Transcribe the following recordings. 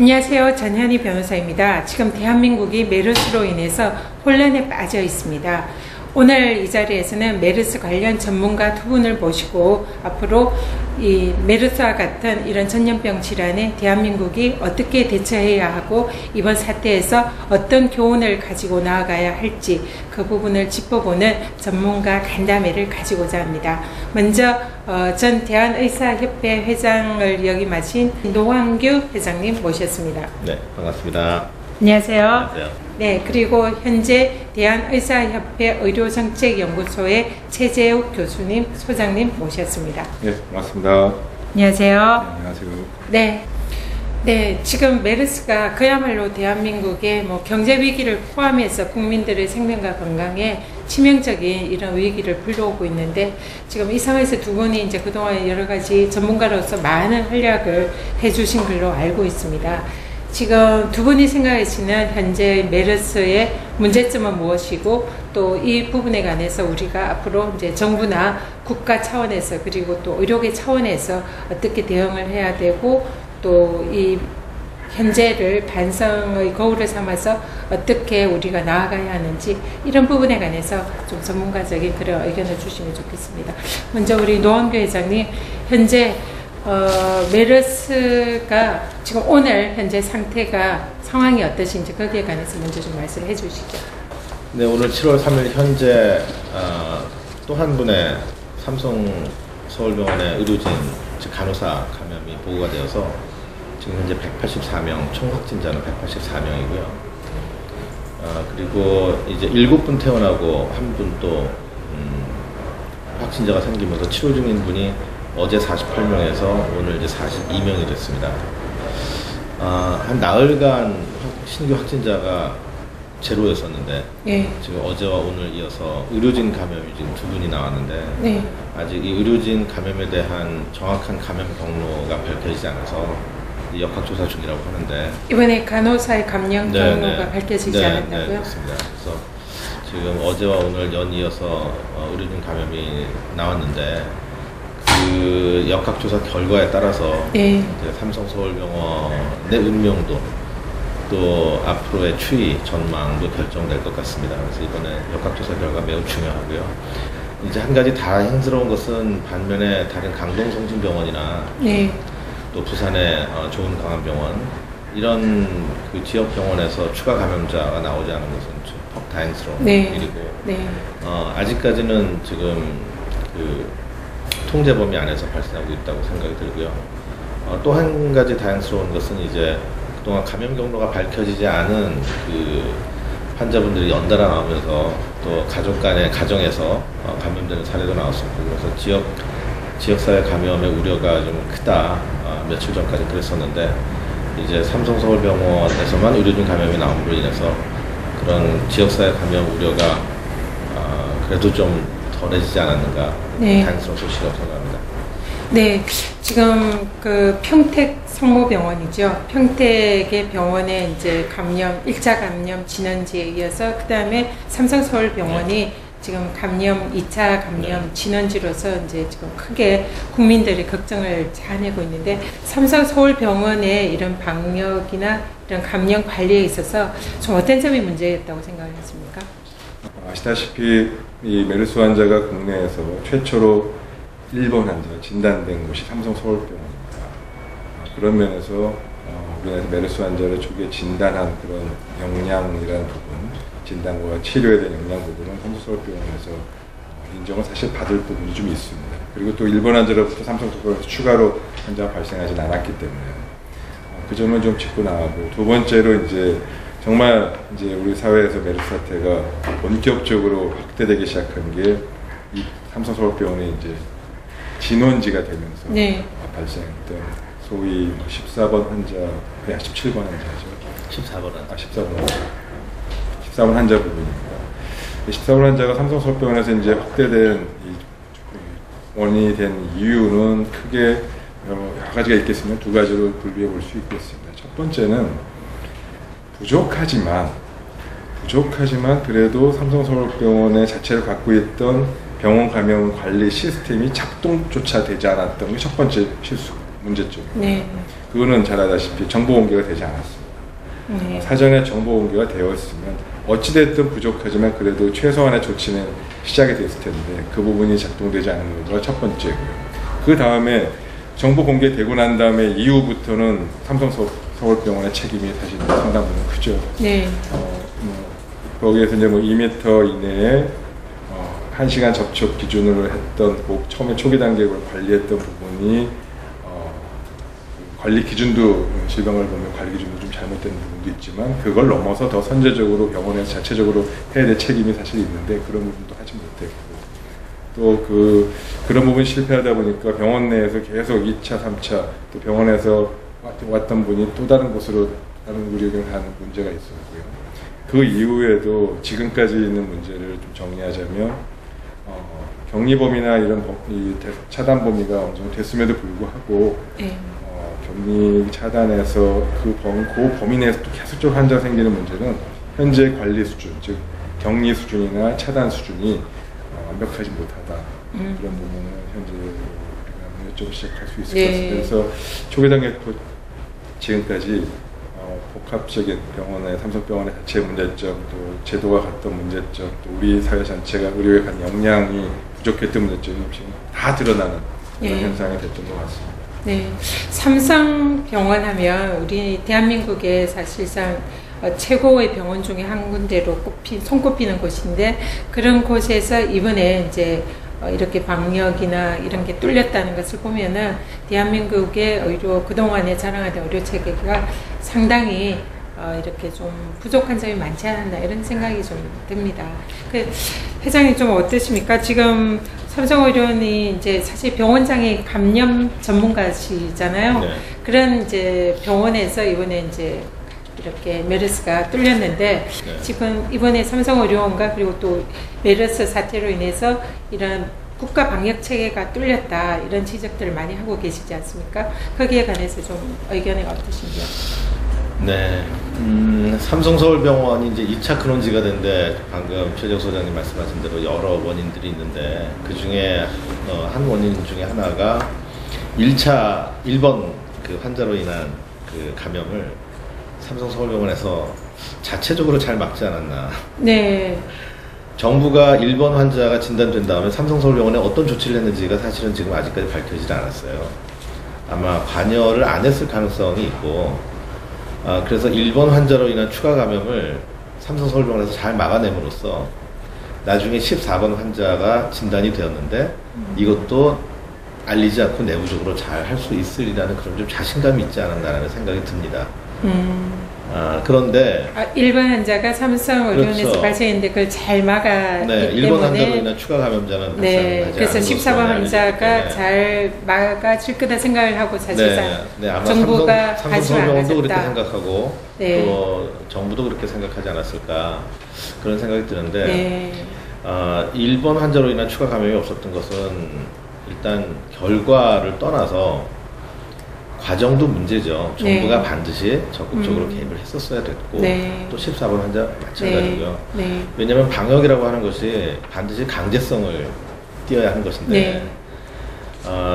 안녕하세요. 전현희 변호사입니다. 지금 대한민국이 메르스로 인해서 혼란에 빠져 있습니다. 오늘 이 자리에서는 메르스 관련 전문가 두 분을 모시고 앞으로 이 메르스와 같은 이런 전염병 질환에 대한민국이 어떻게 대처해야 하고 이번 사태에서 어떤 교훈을 가지고 나아가야 할지 그 부분을 짚어보는 전문가 간담회를 가지고자 합니다. 먼저 전 대한의사협회 회장을 역임하신 노환규 회장님 모셨습니다. 네, 반갑습니다. 안녕하세요. 안녕하세요. 네, 그리고 현재 대한의사협회 의료정책연구소의 최재욱 교수님, 소장님 모셨습니다. 네, 반갑습니다. 안녕하세요. 네, 안녕하세요. 네, 지금 메르스가 그야말로 대한민국의 경제 위기를 포함해서 국민들의 생명과 건강에 치명적인 이런 위기를 불러오고 있는데 지금 이 상황에서 두 분이 이제 그동안 여러 가지 전문가로서 많은 활약을 해주신 걸로 알고 있습니다. 지금 두 분이 생각하시는 현재 메르스의 문제점은 무엇이고 또 이 부분에 관해서 우리가 앞으로 이제 정부나 국가 차원에서 그리고 또 의료계 차원에서 어떻게 대응을 해야 되고 또 이 현재를 반성의 거울을 삼아서 어떻게 우리가 나아가야 하는지 이런 부분에 관해서 좀 전문가적인 그런 의견을 주시면 좋겠습니다. 먼저 우리 노환규 회장님, 현재 메르스가 지금 오늘 현재 상황이 어떠신지 거기에 관해서 먼저 좀 말씀해 주시죠. 네, 오늘 7월 3일 현재 또 한 분의 삼성 서울병원의 의료진, 즉 간호사 감염이 보고가 되어서 지금 현재 184명, 총 확진자는 184명이고요. 그리고 이제 7분 퇴원하고 한 분 또 확진자가 생기면서 치료 중인 분이 어제 48명에서 오늘 이제 42명이 됐습니다. 한 나흘간 신규 확진자가 제로였었는데 네. 지금 어제와 오늘 이어서 의료진 감염이 지금 두 분이 나왔는데 네. 아직 이 의료진 감염에 대한 정확한 감염 경로가 밝혀지지 않아서 역학조사 중이라고 하는데 이번에 간호사의 감염 경로가 밝혀지지 않았다고요? 네, 그렇습니다. 그래서 지금 어제와 오늘 연이어서 의료진 감염이 나왔는데 그 역학조사 결과에 따라서 네. 이제 삼성서울병원의 운명도 또 앞으로의 추이 전망도 결정될 것 같습니다. 그래서 이번에 역학조사 결과 매우 중요하고요. 이제 한 가지 다행스러운 것은 반면에 다른 강동성심병원이나 네. 또 부산의 좋은강암병원 이런 그 지역 병원에서 추가 감염자가 나오지 않은 것은 좀 다행스러운 일이고 네. 아직까지는 지금 그 통제 범위 안에서 발생하고 있다고 생각이 들고요. 또 한 가지 다행스러운 것은 이제 그동안 감염 경로가 밝혀지지 않은 그 환자분들이 연달아 나오면서 또 가족 간의 가정에서 감염되는 사례도 나왔었고 그래서 지역사회 감염의 우려가 좀 크다. 며칠 전까지 그랬었는데 이제 삼성서울병원에서만 의료진 감염이 나옴으로 인해서 그런 지역사회 감염 우려가 그래도 좀 덜해지지 않았는가. 네. 다행스러운 소식이라고 생각합니다. 네, 지금 그 평택 성모병원이죠. 평택의 병원에 이제 1차 감염 진원지에 이어서 그 다음에 삼성서울병원이 지금 2차 감염 진원지로서 이제 지금 크게 국민들이 걱정을 자아내고 있는데 삼성서울병원의 이런 방역이나 이런 감염 관리에 있어서 좀 어떤 점이 문제였다고 생각하십니까? 아시다시피 이 메르스 환자가 국내에서 최초로 일본 환자 진단된 곳이 삼성서울병원입니다. 그런 면에서 우리나라에서 메르스 환자를 초기에 진단한 그런 역량이라는 부분, 진단과 치료에 대한 역량 부분은 삼성서울병원에서 인정을 사실 받을 부분이 좀 있습니다. 그리고 또 일본 환자로부터 삼성서울병원에서 추가로 환자가 발생하지 않았기 때문에 그 점을 좀 짚고 나가고 두 번째로 이제 정말 이제 우리 사회에서 메르스 사태가 본격적으로 확대되기 시작한 게 이 삼성서울병원이 이제 진원지가 되면서 네. 발생했던 소위 14번 환자, 17번 환자죠. 14번 환자. 14번 환자 부분입니다. 14번 환자가 삼성서울병원에서 이제 확대된 원인이 된 이유는 크게 여러 가지가 있겠으면 두 가지로 분류해 볼 수 있겠습니다. 첫 번째는 부족하지만 그래도 삼성서울병원의 자체를 갖고 있던 병원 감염 관리 시스템이 작동조차 되지 않았던 게 첫 번째 문제점입니다. 네. 그 그거는 잘 알다시피 정보 공개가 되지 않았습니다. 네. 사전에 정보 공개가 되었으면 어찌됐든 부족하지만 그래도 최소한의 조치는 시작이 됐을 텐데 그 부분이 작동되지 않은 것가 첫 번째고요. 그 다음에 정보 공개되고 난 다음에 이후부터는 삼성서울병원의 책임이 사실 상당 부분 크죠. 네. 거기에서 이제 뭐 2m 이내에 1시간 접촉 기준으로 했던 처음에 초기 단계로 관리했던 부분이 관리 기준도 질병을 보면 관리 기준도 좀 잘못된 부분도 있지만 그걸 넘어서 더 선제적으로 병원에서 자체적으로 해야 될 책임이 사실 있는데 그런 부분도 하지 못했고 또 그런 부분이 실패하다 보니까 병원 내에서 계속 2차, 3차 또 병원에서 왔던 분이 또 다른 곳으로 다른 의료기관을 가는 문제가 있었고요. 그 이후에도 지금까지 있는 문제를 좀 정리하자면 격리 범위나 이런 차단 범위가 어느 정도 됐음에도 불구하고 격리 차단에서 그 범위 내에서 또 계속적으로 환자가 생기는 문제는 현재 관리 수준, 즉 격리 수준이나 차단 수준이 완벽하지 못하다. 그런 부분은 현재 우리가 여쭤보기 시작할 수 있을 것 같습니다. 그래서 초기 단계부터 지금까지 복합적인 병원의 삼성병원의 자체 문제점, 또 제도가 갔던 문제점, 또 우리 사회 전체가 의료에 간 역량이 부족했던 문제점이 지금 다 드러나는 그런 현상이 됐던 것 같습니다. 네, 삼성병원 하면 우리 대한민국의 사실상 최고의 병원 중에 한 군데로 손꼽히는 곳인데 그런 곳에서 이번에 이제 이렇게 방역이나 이런 게 뚫렸다는 것을 보면은 대한민국의 의료 그동안에 자랑하던 의료 체계가 상당히 이렇게 좀 부족한 점이 많지 않았나 이런 생각이 좀 듭니다. 회장님 좀 어떠십니까? 지금 삼성의료원이 이제 사실 병원장이 감염 전문가시잖아요. 네. 그런 이제 병원에서 이번에 이제 이렇게 메르스가 뚫렸는데 네. 지금 이번에 삼성의료원과 그리고 또 메르스 사태로 인해서 이런 국가 방역 체계가 뚫렸다 이런 지적들을 많이 하고 계시지 않습니까? 거기에 관해서 좀 의견이 어떠신지요? 네, 삼성서울병원이 이제 2차 근원지가 된데 방금 최재욱 소장님 말씀하신 대로 여러 원인들이 있는데 그 중에 한 원인 중에 하나가 1번 그 환자로 인한 그 감염을 삼성서울병원에서 자체적으로 잘 막지 않았나. 네. 정부가 1번 환자가 진단된 다음에 삼성서울병원에 어떤 조치를 했는지가 사실은 지금 아직까지 밝혀지지 않았어요. 아마 관여를 안 했을 가능성이 있고, 그래서 1번 환자로 인한 추가 감염을 삼성서울병원에서 잘 막아냄으로써 나중에 14번 환자가 진단이 되었는데 이것도 알리지 않고 내부적으로 잘 할 수 있으리라는 그런 좀 자신감이 있지 않았나라는 생각이 듭니다. 그런데 1번 환자가 삼성의료원에서 그렇죠. 발생했는데 그걸 잘 막았기 네, 1번 때문에 환자로 인한 추가 감염자는 네, 그래서 14번 환자가 잘 막아질 거다 생각을 하고 사실상 네, 아마 정부가 삼성서울병원도 그렇게 생각하고 네. 또 정부도 그렇게 생각하지 않았을까 그런 생각이 드는데 네. 1번 환자로 인한 추가 감염이 없었던 것은 일단 결과를 떠나서 과정도 문제죠. 정부가 네. 반드시 적극적으로 개입을 했었어야 됐고 네. 또 14번 환자 마찬가지고요. 네. 네. 왜냐하면 방역이라고 하는 것이 반드시 강제성을 띄어야 하는 것인데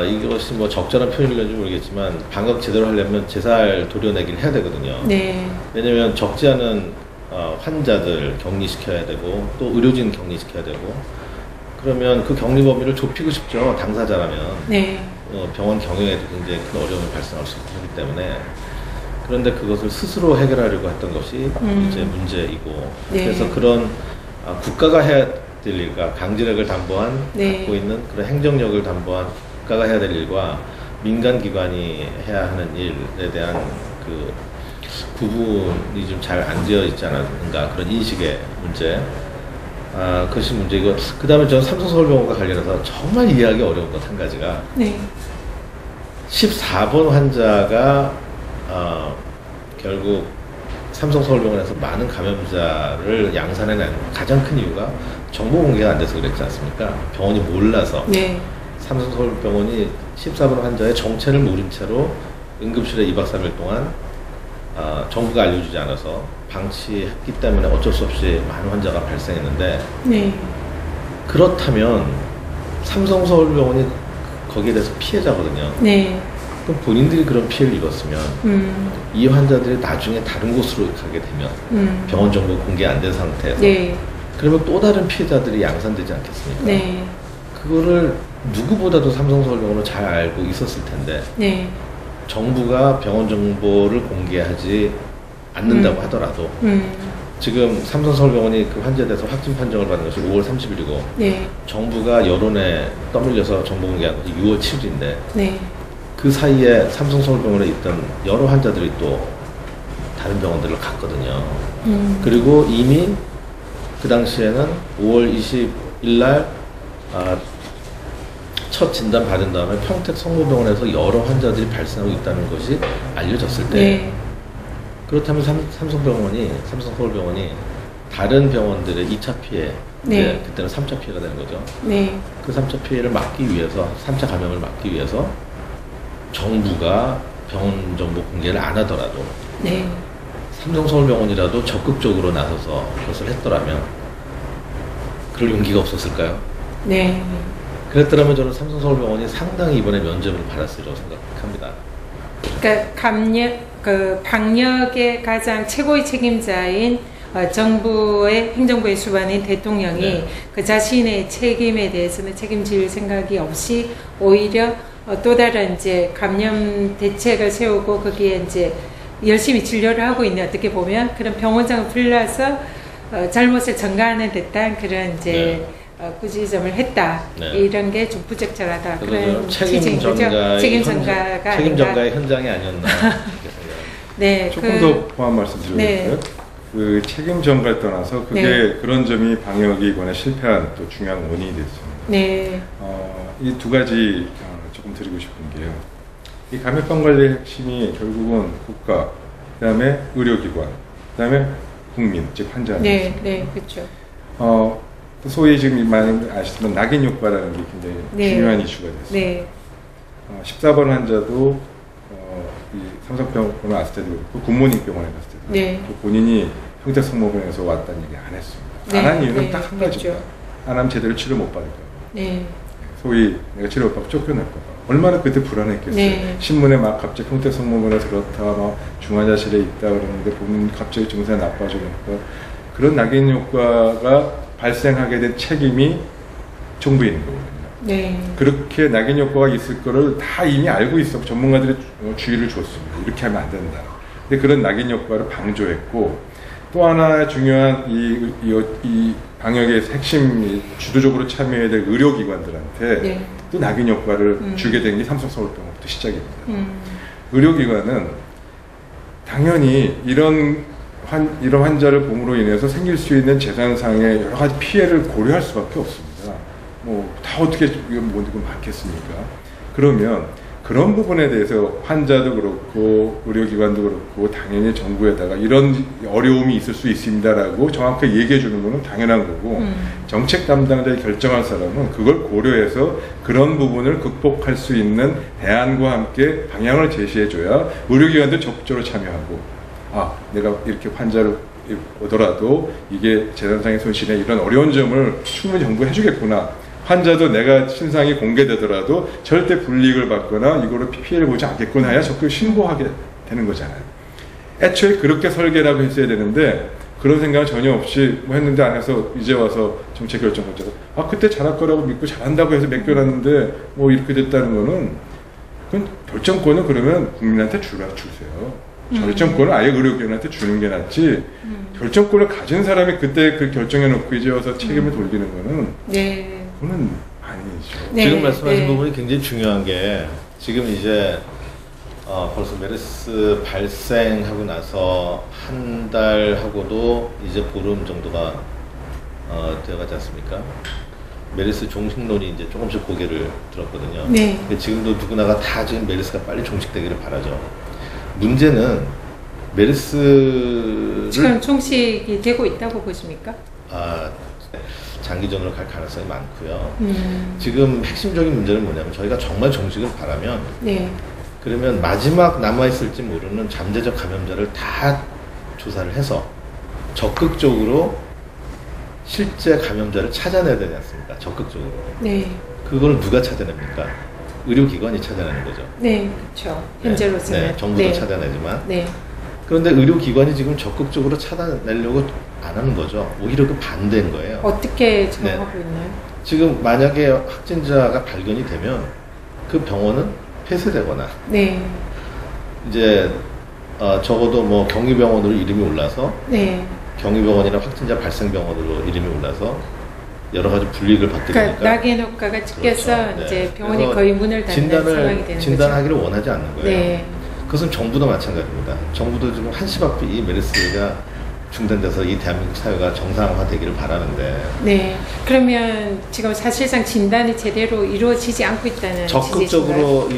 이것이 뭐 적절한 표현일지 모르겠지만 방역 제대로 하려면 제살 도려내기를 해야 되거든요. 네. 왜냐하면 적지 않은 환자들 격리시켜야 되고 또 의료진 격리시켜야 되고 그러면 그 격리 범위를 좁히고 싶죠. 당사자라면. 네. 병원 경영에도 굉장히 큰 어려움이 발생할 수 있기 때문에 그런데 그것을 스스로 해결하려고 했던 것이 이제 문제이고 네. 그래서 그런 국가가 해야 될 일과 강제력을 담보한 네. 갖고 있는 그런 행정력을 담보한 국가가 해야 될 일과 민간 기관이 해야 하는 일에 대한 그 구분이 좀 잘 안 되어 있지 않았는가 그런 인식의 문제. 그것이 문제이고 그 다음에 저는 삼성서울병원과 관련해서 정말 이해하기 어려운 것 한 가지가 네. 14번 환자가 결국 삼성서울병원에서 많은 감염자를 양산해낸 가장 큰 이유가 정보 공개가 안 돼서 그랬지 않습니까? 병원이 몰라서 네. 삼성서울병원이 14번 환자의 정체를 모른 채로 응급실에 2박 3일 동안 정부가 알려주지 않아서 방치했기 때문에 어쩔 수 없이 많은 환자가 발생했는데 네. 그렇다면 삼성서울병원이 거기에 대해서 피해자거든요. 네. 그럼 본인들이 그런 피해를 입었으면 이 환자들이 나중에 다른 곳으로 가게 되면 병원 정보 공개 안 된 상태에서 네. 그러면 또 다른 피해자들이 양산되지 않겠습니까? 네. 그거를 누구보다도 삼성서울병원은 잘 알고 있었을 텐데 네. 정부가 병원 정보를 공개하지 않는다고 하더라도 지금 삼성서울병원이 그 환자에 대해서 확진 판정을 받은 것이 5월 30일이고 네. 정부가 여론에 떠밀려서 정보 공개한 것이 6월 7일인데 네. 그 사이에 삼성서울병원에 있던 여러 환자들이 또 다른 병원들을 갔거든요. 그리고 이미 그 당시에는 5월 20일 날 첫 진단 받은 다음에 평택 성모병원에서 여러 환자들이 발생하고 있다는 것이 알려졌을 때 네. 그렇다면 삼성서울병원이 다른 병원들의 2차 피해, 네. 이제 그때는 3차 피해가 되는 거죠. 네. 그 3차 피해를 막기 위해서, 3차 감염을 막기 위해서 정부가 병원 정보 공개를 안 하더라도 네. 삼성서울병원이라도 적극적으로 나서서 그것을 했더라면 그럴 용기가 없었을까요? 네. 그랬더라면 저는 삼성서울병원이 상당히 이번에 면접을 받았으리라고 생각합니다. 그러니까 방역의 가장 최고의 책임자인 정부의 행정부의 수반인 대통령이 네. 그 자신의 책임에 대해서는 책임질 생각이 없이 오히려 또 다른 이제 감염 대책을 세우고 거기에 이제 열심히 진료를 하고 있는, 어떻게 보면 그런 병원장을 불러서 잘못을 전가하는 듯한 그런 이제 꾸짖음을 했다. 네. 이런 게 좀 부적절하다. 그런 책임 전가가 현장이 아니었나. 네, 조금 더 포함 말씀드리겠고요. 네. 그 책임 전가를 떠나서 그게 네. 그런 점이 방역이 이번에 실패한 또 중요한 원인이 됐습니다. 네. 이 두 가지 조금 드리고 싶은 게요. 이 감염병 관리의 핵심이 결국은 국가, 그다음에 의료기관, 그다음에 국민, 즉 환자. 네, 네, 그렇죠. 소위 지금 많이 아시지만 낙인 효과라는 게 굉장히 네. 중요한 이슈가 됐습니다. 네. 14번 환자도 이 삼성병원에 왔을 때도 그렇고 굿모닝 병원에 갔을 때도 네. 또 본인이 평택 성모병원에서 왔다는 얘기 안 했습니다. 네. 안 한 이유는 네. 딱 한 가지입니다. 그렇죠. 안 하면 제대로 치료 못 받을 거예요. 네. 소위 내가 치료 못 받고 쫓겨날 거야. 얼마나 그때 불안했겠어요. 네. 신문에 막 갑자기 평택 성모병원에 들었다, 막 중환자실에 있다 그러는데 보면 갑자기 증세가 나빠지니까 그런 낙인 효과가 발생하게 된 책임이 정부에 있는 거거든요. 네. 그렇게 낙인 효과가 있을 거를 다 이미 알고 있었고 전문가들이 주의를 줬습니다. 이렇게 하면 안 된다. 근데 그런 낙인 효과를 방조했고, 또 하나 중요한 이 방역의 핵심 주도적으로 참여해야 될 의료기관들한테 네. 또 낙인 효과를 주게 된 게 삼성서울병원부터 시작입니다. 음. 의료기관은 당연히 이런 환자를 봄으로 인해서 생길 수 있는 재산상의 여러 가지 피해를 고려할 수밖에 없습니다. 뭐 다 어떻게 이건 뭐 많겠습니까? 그러면 그런 부분에 대해서 환자도 그렇고 의료기관도 그렇고 당연히 정부에다가 이런 어려움이 있을 수 있습니다라고 정확하게 얘기해 주는 것은 당연한 거고, 정책 담당자에 결정할 사람은 그걸 고려해서 그런 부분을 극복할 수 있는 대안과 함께 방향을 제시해 줘야 의료기관도 적극적으로 참여하고, 내가 이렇게 환자를 오더라도 이게 재산상의 손실에 이런 어려운 점을 충분히 정부가 해주겠구나. 환자도 내가 신상이 공개되더라도 절대 불이익을 받거나 이거를 피해를 보지 않겠구나 해야 적극 신고하게 되는 거잖아요. 애초에 그렇게 설계라고 했어야 되는데 그런 생각은 전혀 없이 뭐 했는데 안 해서 이제 와서 정책 결정권자가 그때 잘할 거라고 믿고 잘한다고 해서 맡겨놨는데 뭐 이렇게 됐다는 거는, 그건 결정권은 그러면 국민한테 주세요. 결정권을 아예 의료기관한테 주는 게 낫지, 결정권을 가진 사람이 그때 그 결정해놓고 이제 와서 책임을 돌리는 거는, 네. 그거는 아니죠. 네. 지금 말씀하신 네. 부분이 굉장히 중요한 게, 지금 이제 벌써 메르스 발생하고 나서 한 달하고도 이제 보름 정도가 되어가지 않습니까? 메르스 종식론이 이제 조금씩 고개를 들었거든요. 네. 근데 지금도 누구나가 다 지금 메르스가 빨리 종식되기를 바라죠. 문제는 메르스를 지금 종식이 되고 있다고 보십니까? 장기전으로 갈 가능성이 많고요. 지금 핵심적인 문제는 뭐냐면, 저희가 정말 종식을 바라면, 네. 그러면 마지막 남아있을지 모르는 잠재적 감염자를 다 조사를 해서 적극적으로 실제 감염자를 찾아내야 되지 않습니까? 적극적으로. 네. 그걸 누가 찾아냅니까? 의료기관이 찾아내는 거죠. 네, 그렇죠. 현재로서는. 네, 정부도 네. 찾아내지만. 네. 그런데 의료기관이 지금 적극적으로 찾아내려고 안 하는 거죠. 오히려 그 반대인 거예요. 어떻게 정하고 있나요? 지금 만약에 확진자가 발견이 되면 그 병원은 폐쇄되거나 네. 이제 적어도 뭐 경희병원으로 이름이 올라서 네. 경희병원이나 확진자 발생병원으로 이름이 올라서 여러 가지 불이익을 받게 그러니까 되니까 낙인 효과가 찍혀서 그렇죠. 네. 이제 병원이 그래서 거의 문을 닫는 상황이 되는 진단하기를 원하지 않는 거예요. 네. 그것은 정부도 마찬가지입니다. 정부도 지금 한시 앞에 이 메르스가 중단돼서 이 대한민국 사회가 정상화되기를 바라는데 네. 그러면 지금 사실상 진단이 제대로 이루어지지 않고 있다는 지지신가요?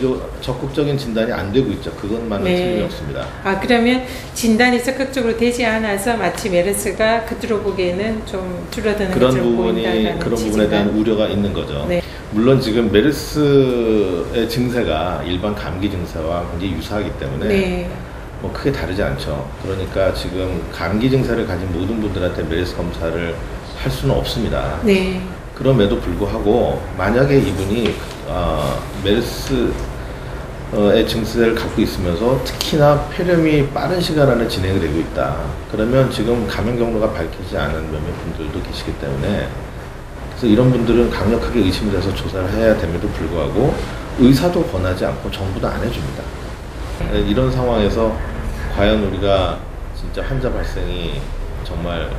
적극적인 진단이 안 되고 있죠. 그것만은 네. 틀림이 없습니다. 아, 그러면 진단이 적극적으로 되지 않아서 마치 메르스가 겉으로 보기에는 좀 줄어드는 것처럼 보인다는 그런 부분에 대한 우려가 있는 거죠. 네. 물론 지금 메르스의 증세가 일반 감기 증세와 굉장히 유사하기 때문에 네. 뭐 크게 다르지 않죠. 그러니까 지금 감기 증세를 가진 모든 분들한테 메르스 검사를 할 수는 없습니다. 네. 그럼에도 불구하고 만약에 이분이 메르스의 증세를 갖고 있으면서 특히나 폐렴이 빠른 시간 안에 진행이 되고 있다. 그러면 지금 감염 경로가 밝히지 않은 몇몇 분들도 계시기 때문에 그래서 이런 분들은 강력하게 의심을 해서 조사를 해야 됨에도 불구하고 의사도 권하지 않고 정부도 안 해줍니다. 이런 상황에서 과연 우리가 진짜 환자 발생이 정말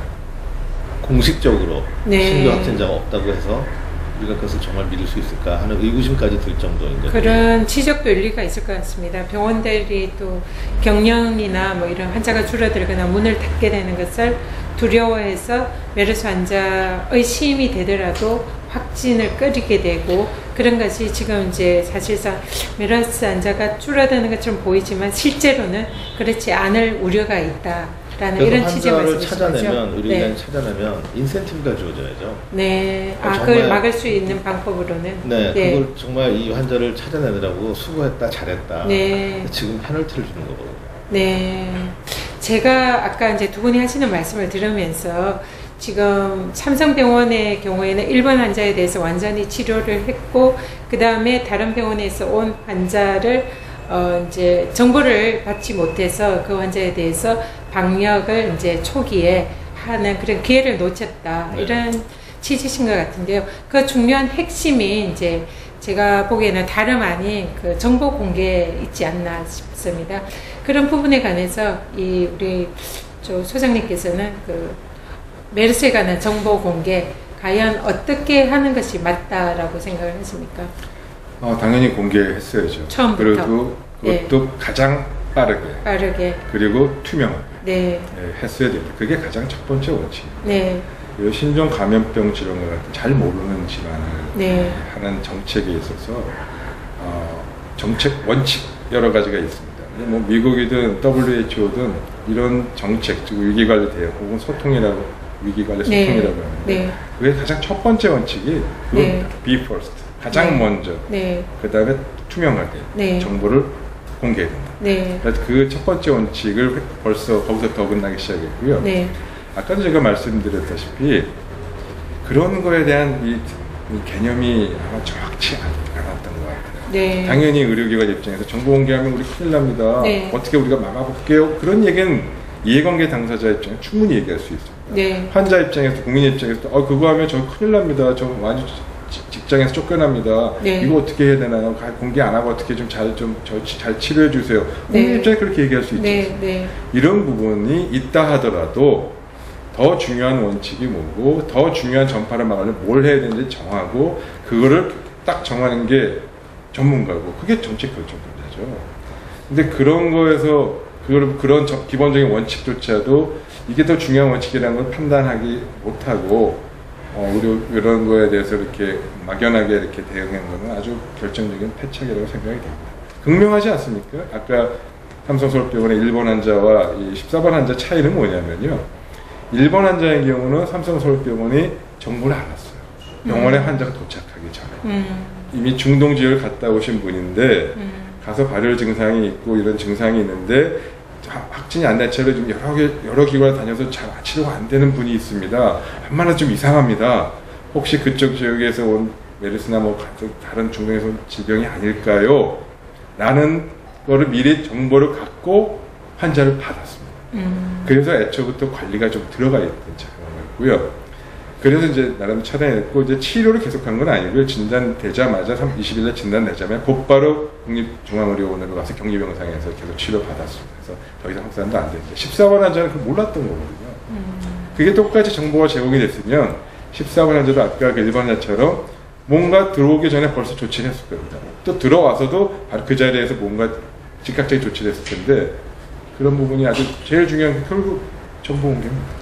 공식적으로 네. 신규 확진자가 없다고 해서 우리가 그것을 정말 믿을 수 있을까 하는 의구심까지 들 정도인 거죠. 그런 지적도 일리가 있을 것 같습니다. 병원들이 또 경영이나 뭐 이런 환자가 줄어들거나 문을 닫게 되는 것을 두려워해서 메르스 환자 의심이 되더라도 확진을 꺼리게 되고 그런 것이 지금 이제 사실상 메르스 환자가 줄어드는 것처럼 보이지만 실제로는 그렇지 않을 우려가 있다라는 이런 취지의 환자를 말씀이시죠. 찾아내면 의료기관이 네. 찾아내면 인센티브가 주어져야죠. 네. 아, 정말- 그걸 막을 수 있는 방법으로는 네, 그걸 정말 이 환자를 찾아내느라고 수고했다, 잘했다. 네. 지금 페널티를 주는 거거든요. 네. 제가 아까 이제 두 분이 하시는 말씀을 들으면서 지금 삼성병원의 경우에는 일본 환자에 대해서 완전히 치료를 했고, 그 다음에 다른 병원에서 온 환자를, 이제 정보를 받지 못해서 그 환자에 대해서 방역을 이제 초기에 하는 그런 기회를 놓쳤다. 네. 이런 취지신 것 같은데요. 그 중요한 핵심이 이제 제가 보기에는 다름 아닌 그 정보 공개 있지 않나 싶습니다. 그런 부분에 관해서 우리 소장님께서는 그 메르스에 관한 정보 공개 과연 어떻게 하는 것이 맞다라고 생각을 하십니까? 당연히 공개했어야죠. 처음부터. 그래도 그것도 가장 빠르게 그리고 투명하게 네, 했어야 됩니다. 그게 가장 첫 번째 원칙입니다. 네, 그리고 신종 감염병 질환과 같은 잘 모르는 질환을 네. 하는 정책에 있어서 정책 원칙 여러 가지가 있습니다. 뭐 미국이든 WHO든 이런 정책, 즉 위기관리 대응 혹은 위기관리 소통이라고 하는데 네. 그게 가장 첫 번째 원칙이 네. be first, 가장 네. 먼저 네, 그 다음에 투명하게 네. 정보를 공개해야 된다. 네, 그래서 그 첫 번째 원칙을 벌써 거기서 어긋나기 시작했고요. 네, 아까도 제가 말씀드렸다시피 그런 거에 대한 이 개념이 아마 정확치 않았던 것 같아요. 네. 당연히 의료기관 입장에서 정보 공개하면 우리 큰일 납니다. 네. 어떻게 우리가 막아볼게요. 그런 얘기는 이해관계 당사자 입장에 충분히 얘기할 수 있습니다. 네. 환자 입장에서, 국민 입장에서 그거 하면 저 큰일 납니다. 저 완전 직장에서 쫓겨납니다. 네. 이거 어떻게 해야 되나요? 공개 안 하고 어떻게 잘 치료해 주세요. 국민 네. 입장에 그렇게 얘기할 수 있죠. 네, 네, 이런 부분이 있다 하더라도 더 중요한 원칙이 뭐고 더 중요한 전파를 막으려면 뭘 해야 되는지 정하고 그거를 딱 정하는 게 전문가고 그게 정책 결정권자죠. 근데 그런 거에서 그런 기본적인 원칙조차도 이게 더 중요한 원칙이라는 걸 판단하기 못하고 우리 이런 거에 대해서 이렇게 막연하게 이렇게 대응한 거는 아주 결정적인 패착이라고 생각이 됩니다. 극명하지 않습니까? 아까 삼성서울병원의 1번 환자와 이 14번 환자 차이는 뭐냐면요. 1번 환자의 경우는 삼성서울병원이 정보를 안 왔어요. 병원에 환자가 도착하기 전에. 이미 중동지역을 갔다 오신 분인데 가서 발열 증상이 있고 이런 증상이 있는데 확진이 안 된 채로 좀 여러 기관을 다녀서 잘 치료가 안 되는 분이 있습니다. 웬만하면 좀 이상합니다. 혹시 그쪽 지역에서 온 메르스나 뭐 다른 중동에서 질병이 아닐까요? 라는 거를 미리 정보를 갖고 환자를 받았습니다. 그래서 애초부터 관리가 좀 들어가 있던 상황이었고요. 그래서 이제 나름 차단했고 이제 치료를 계속한 건 아니고요. 진단되자마자 20일에 진단되자마자 곧바로 국립중앙의료원으로 가서 격리병상에서 계속 치료받았습니다. 그래서 더 이상 확산도 안 됐는데 14번 환자는 그걸 몰랐던 거거든요. 그게 똑같이 정보가 제공이 됐으면 14번 환자도 아까 그 1번 환자처럼 뭔가 들어오기 전에 벌써 조치를 했을 겁니다. 또 들어와서도 바로 그 자리에서 뭔가 즉각적인 조치를 했을 텐데 그런 부분이 아주 제일 중요한 게 결국 정보 공개입니다.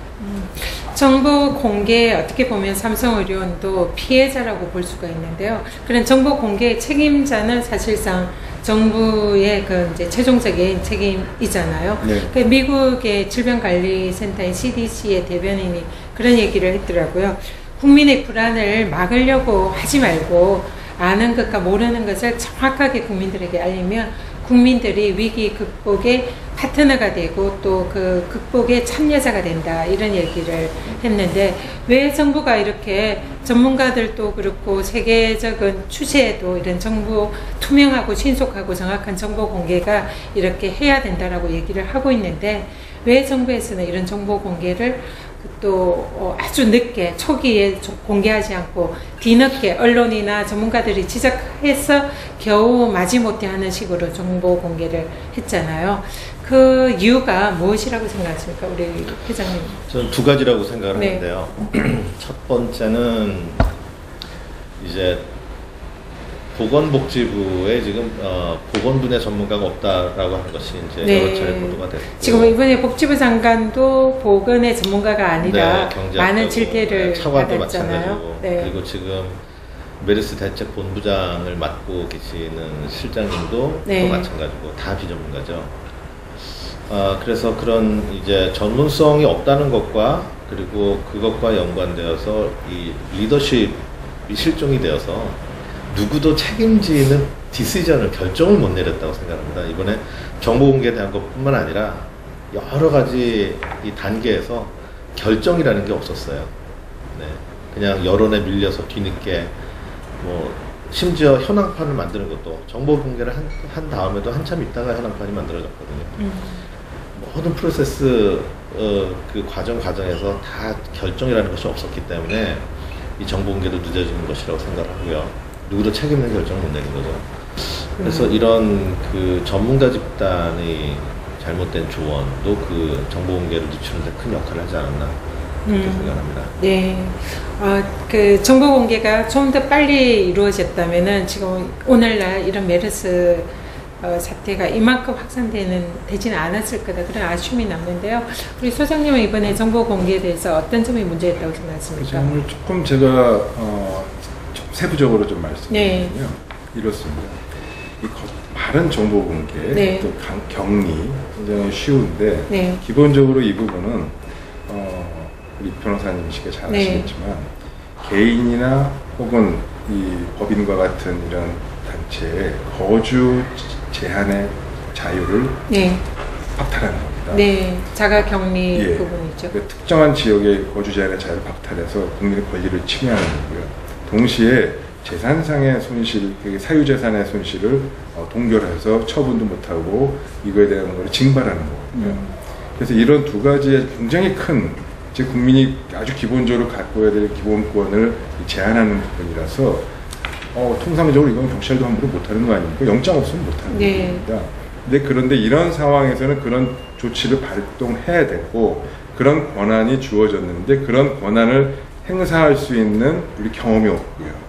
정보 공개 어떻게 보면 삼성의료원도 피해자라고 볼 수가 있는데요. 그런 정보 공개 책임자는 사실상 정부의 그 이제 최종적인 책임이잖아요. 네. 그 미국의 질병관리센터인 CDC의 대변인이 그런 얘기를 했더라고요. 국민의 불안을 막으려고 하지 말고 아는 것과 모르는 것을 정확하게 국민들에게 알리면 국민들이 위기 극복의 파트너가 되고 또 그 극복의 참여자가 된다 이런 얘기를 했는데 왜 정부가 이렇게 전문가들도 그렇고 세계적인 추세에도 이런 정보 투명하고 신속하고 정확한 정보 공개가 이렇게 해야 된다라고 얘기를 하고 있는데 왜 정부에서는 이런 정보 공개를 또 아주 늦게 초기에 공개하지 않고 뒤늦게 언론이나 전문가들이 지적해서 겨우 마지못해 하는 식으로 정보 공개를 했잖아요. 그 이유가 무엇이라고 생각하십니까, 우리 회장님? 저는 두 가지라고 생각을 네. 하는데요. 첫 번째는 이제 보건복지부에 지금 보건분야 전문가가 없다라고 하는 것이 이제 네. 여러 차례 보도가 됐고 지금 이번에 복지부 장관도 보건의 전문가가 아니라 네, 많은 질타를 차관도 받았잖아요. 마찬가지고 네. 그리고 지금 메르스 대책 본부장을 맡고 계시는 실장님도 네. 또 마찬가지고 다 비전문가죠. 그래서 그런 이제 전문성이 없다는 것과 그리고 그것과 연관되어서 이 리더십이 실종이 되어서 누구도 책임지는 디시전을 결정을 못 내렸다고 생각합니다. 이번에 정보 공개에 대한 것뿐만 아니라 여러 가지 이 단계에서 결정이라는 게 없었어요. 네. 그냥 여론에 밀려서 뒤늦게 뭐 심지어 현황판을 만드는 것도 정보 공개를 한 다음에도 한참 있다가 현황판이 만들어졌거든요. 모든 프로세스 그 과정에서 다 결정이라는 것이 없었기 때문에 이 정보 공개도 늦어지는 것이라고 생각을 하고요. 누구도 책임 있는 결정을 못 내는 거죠. 그래서 이런 그 전문가 집단의 잘못된 조언도 그 정보 공개를 늦추는 데 큰 역할을 하지 않았나 그렇게 생각합니다. 네. 그 정보 공개가 좀 더 빨리 이루어졌다면은 지금 오늘날 이런 메르스 사태가 이만큼 확산되지는 않았을 거다 그런 아쉬움이 남는데요. 우리 소장님은 이번에 정보 공개에 대해서 어떤 점이 문제였다고 생각하십니까? 오늘 조금 제가 좀 세부적으로 좀 말씀드리면요. 네. 이렇습니다. 이 바른 정보 공개, 네. 또 격리 굉장히 쉬운데 네. 기본적으로 이 부분은 우리 변호사님이시게 잘 네. 아시겠지만 개인이나 혹은 이 법인과 같은 이런 단체의 거주 제한의 자유를 네. 박탈하는 겁니다. 네. 자가 격리 예. 부분이죠. 그러니까 특정한 지역의 거주 제한의 자유를 박탈해서 국민의 권리를 침해하는 거고요. 동시에 재산상의 손실, 사유재산의 손실을 동결해서 처분도 못하고 이거에 대한 걸 징발하는 거거든요. 그래서 이런 두 가지의 굉장히 큰, 즉 국민이 아주 기본적으로 갖고야 될 기본권을 제한하는 부분이라서 통상적으로 이건 경찰도 함부로 못하는 거 아닙니까? 영장 없으면 못하는 네. 겁니다. 그런데 이런 상황에서는 그런 조치를 발동해야 되고 그런 권한이 주어졌는데 그런 권한을 행사할 수 있는 우리 경험이 없고요.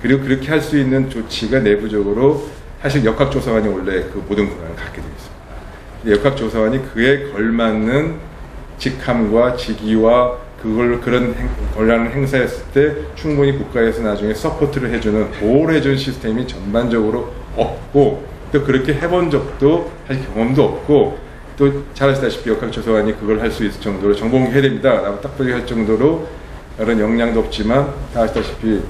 그리고 그렇게 할 수 있는 조치가 내부적으로 사실 역학조사관이 원래 그 모든 권한을 갖게 되어 있습니다. 역학조사관이 그에 걸맞는 직함과 직위와 그런 권한을 행사했을 때 충분히 국가에서 나중에 서포트를 해주는 보호를 해주는 시스템이 전반적으로 없고 또 그렇게 해본 적도 사실 경험도 없고 또 잘 아시다시피 역학조사관이 그걸 할 수 있을 정도로 정보 공개해야 됩니다 라고 딱 할 정도로 그런 역량도 없지만 다 아시다시피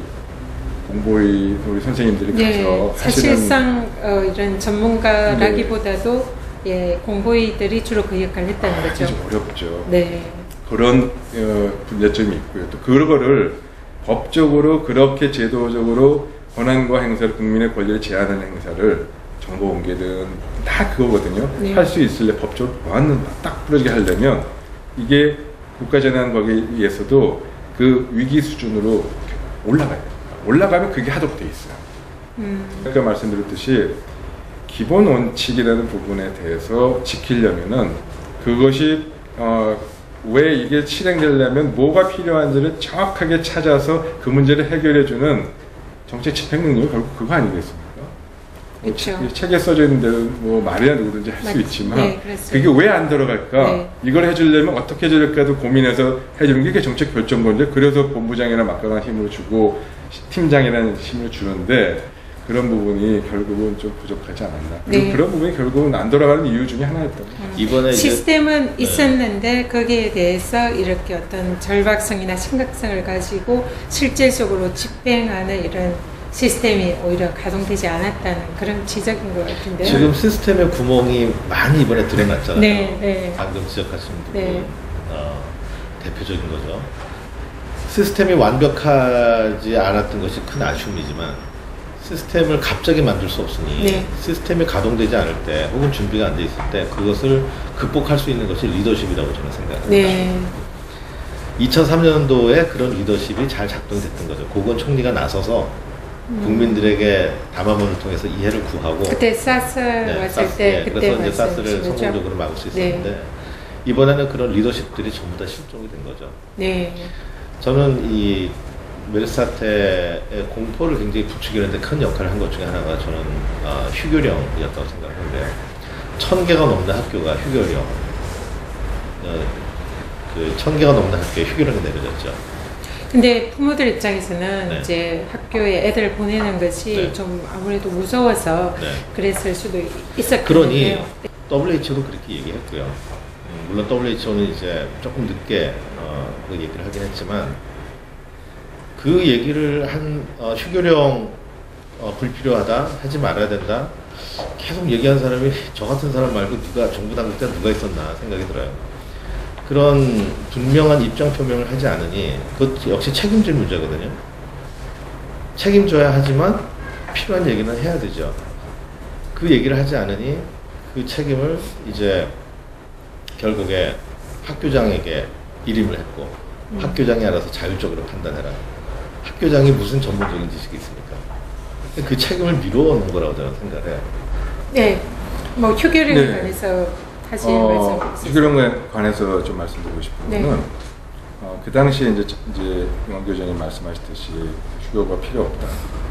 공보위 우리 선생님들이 네, 가서 사실상 이런 전문가라기보다도 예, 공보위들이 주로 그 역할을 했다는 거죠. 좀 어렵죠. 네. 그런 문제점이 있고요. 또 그거를 법적으로 그렇게 제도적으로 권한과 행사를 국민의 권리를 제한하는 행사를 정보 공개든 다 그거거든요. 네. 할 수 있을래 법적으로 보안은 딱 부러지게 하려면 이게 국가재난법에 의해서도 그 위기 수준으로 올라가야 돼요. 올라가면 그게 하도록 돼 있어요. 아까 말씀드렸듯이 기본 원칙이라는 부분에 대해서 지키려면은 그것이 왜 이게 실행되려면 뭐가 필요한지를 정확하게 찾아서 그 문제를 해결해주는 정책 집행 능력이 결국 그거 아니겠습니까? 그렇죠. 책에 써져 있는 대로 뭐 말이야 누구든지 할 수 있지만 네, 그게 왜 안 들어갈까? 네. 이걸 해주려면 어떻게 해줄까도 고민해서 해주는 게 정책 결정권인데 그래서 본부장이나 막강한 힘을 주고 팀장이라는 힘을 주는데 그런 부분이 결국은 좀 부족하지 않았나. 네. 그런 부분이 결국은 안 돌아가는 이유 중에 하나였던 거죠. 이번에 이제 시스템은 있었는데 거기에 대해서 이렇게 어떤 절박성이나 심각성을 가지고 실질적으로 집행하는 이런 시스템이 오히려 가동되지 않았다는 그런 지적인 것 같은데요. 지금 시스템의 구멍이 많이 이번에 드러났잖아요. 네, 네. 방금 지적하신 부분 네. 대표적인 거죠. 시스템이 완벽하지 않았던 것이 큰 아쉬움이지만 시스템을 갑자기 만들 수 없으니 네. 시스템이 가동되지 않을 때 혹은 준비가 안 돼 있을 때 그것을 극복할 수 있는 것이 리더십이라고 저는 생각합니다. 네. 2003년도에 그런 리더십이 잘 작동됐던 거죠. 고건 총리가 나서서 국민들에게 담화문을 통해서 이해를 구하고 그때 사스 왔을 때 그때 그래서 이제 사스를 말씀하신 거죠? 성공적으로 막을 수 있었는데 이번에는 그런 리더십들이 전부 다 실종이 된 거죠. 네. 저는 이 메르스 사태의 공포를 굉장히 부추기는데 큰 역할을 한 것 중에 하나가 저는 휴교령이었다고 생각하는데요. 1000개가 넘는 학교가 휴교령, 1000개가 넘는 학교에 휴교령이 내려졌죠. 근데 부모들 입장에서는 네. 이제 학교에 애들 보내는 것이 네. 좀 아무래도 무서워서 네. 그랬을 수도 있었겠네요. 그러니 WHO도 그렇게 얘기했고요. 물론 WHO는 이제 조금 늦게 그 얘기를 하긴 했지만 그 얘기를 한 휴교령 불필요하다, 하지 말아야 된다 계속 얘기한 사람이 저 같은 사람 말고 누가 정부 당국 때 누가 있었나 생각이 들어요. 그런 분명한 입장 표명을 하지 않으니 그것 역시 책임질 문제거든요. 책임져야 하지만 필요한 얘기는 해야 되죠. 그 얘기를 하지 않으니 그 책임을 이제 결국에 학교장에게 일임을 했고 학교장이 알아서 자율적으로 판단해라. 학교장이 무슨 전문적인 지식이 있습니까? 그 책임을 미뤄놓은 거라고 저는 생각을 해요. 네, 뭐 휴교령에 네. 관해서 다시 말씀. 휴교령에 관해서 좀 말씀드리고 싶은 네. 거는 그 당시에 이제 용 교수님 말씀하셨듯이 휴교가 필요 없다,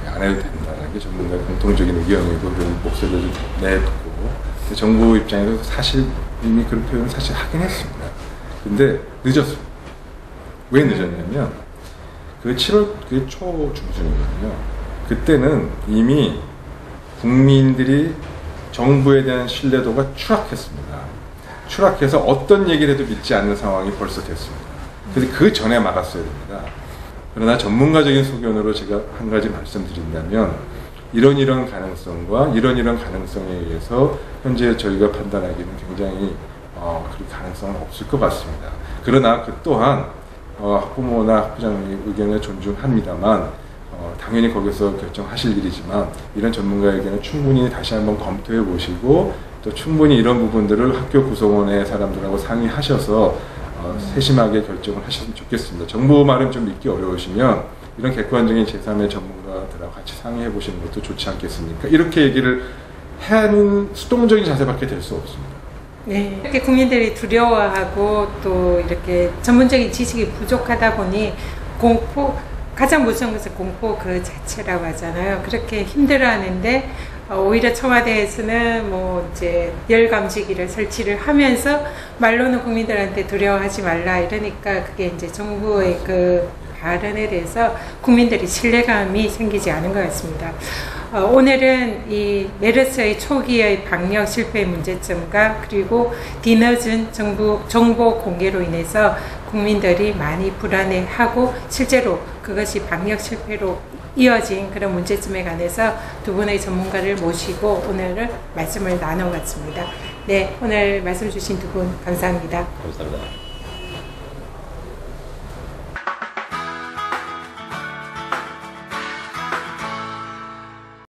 안 해도 된다는 게 전문가의 공통적인 의견이고 그런 목소리를 내듣고 정부 입장에서 사실 이미 그런 표현을 사실 하긴 했습니다. 근데 늦었어요. 왜 늦었냐면 그 7월 그 초중순이거든요. 그때는 이미 국민들이 정부에 대한 신뢰도가 추락했습니다. 추락해서 어떤 얘기를 해도 믿지 않는 상황이 벌써 됐습니다. 그래서 그 전에 막았어야 됩니다. 그러나 전문가적인 소견으로 제가 한 가지 말씀드린다면 이런 가능성과 이런 가능성에 의해서 현재 저희가 판단하기는 굉장히 그 가능성은 없을 것 같습니다. 그러나 그 또한 학부모나 학부장의 의견을 존중합니다만 당연히 거기서 결정하실 일이지만 이런 전문가의 의견을 충분히 다시 한번 검토해 보시고 또 충분히 이런 부분들을 학교 구성원의 사람들하고 상의하셔서 세심하게 결정을 하셨으면 좋겠습니다. 정부 말은 좀 믿기 어려우시면 이런 객관적인 제3의 전문가들하고 같이 상의해 보시는 것도 좋지 않겠습니까? 이렇게 얘기를 하는 수동적인 자세밖에 될 수 없습니다. 네, 이렇게 국민들이 두려워하고 또 이렇게 전문적인 지식이 부족하다 보니 가장 무서운 것은 공포 그 자체라고 하잖아요. 그렇게 힘들어하는데 오히려 청와대에서는 뭐 이제 열감지기를 설치를 하면서 말로는 국민들한테 두려워하지 말라 이러니까 그게 이제 정부의 그 발언에 대해서 국민들이 신뢰감이 생기지 않은 것 같습니다. 오늘은 이 메르스의 초기의 방역 실패의 문제점과 그리고 뒤늦은 정보 공개로 인해서 국민들이 많이 불안해하고 실제로 그것이 방역 실패로 이어진 그런 문제점에 관해서 두 분의 전문가를 모시고 오늘은 말씀을 나눠봤습니다. 네, 오늘 말씀 주신 두 분 감사합니다. 감사합니다.